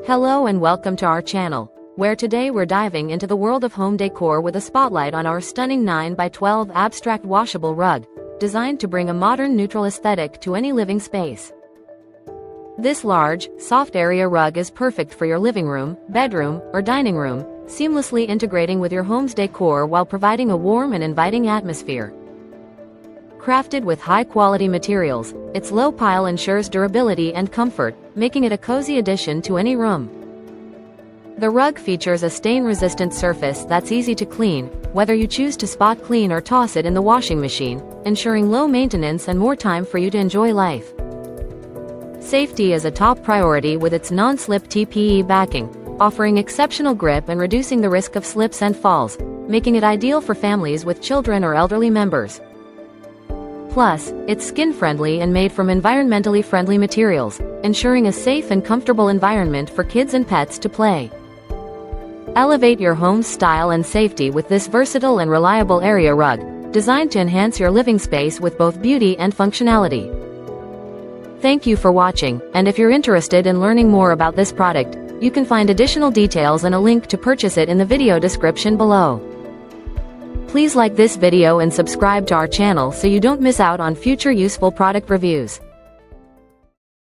Hello and welcome to our channel, where today we're diving into the world of home decor with a spotlight on our stunning 9x12 abstract washable rug, designed to bring a modern neutral aesthetic to any living space. This large, soft area rug is perfect for your living room, bedroom, or dining room, seamlessly integrating with your home's decor while providing a warm and inviting atmosphere. Crafted with high-quality materials, its low pile ensures durability and comfort, making it a cozy addition to any room. The rug features a stain-resistant surface that's easy to clean, whether you choose to spot clean or toss it in the washing machine, ensuring low maintenance and more time for you to enjoy life. Safety is a top priority with its non-slip TPE backing, offering exceptional grip and reducing the risk of slips and falls, making it ideal for families with children or elderly members. Plus, it's skin-friendly and made from environmentally friendly materials, ensuring a safe and comfortable environment for kids and pets to play. Elevate your home's style and safety with this versatile and reliable area rug, designed to enhance your living space with both beauty and functionality. Thank you for watching, and if you're interested in learning more about this product, you can find additional details and a link to purchase it in the video description below. Please like this video and subscribe to our channel so you don't miss out on future useful product reviews.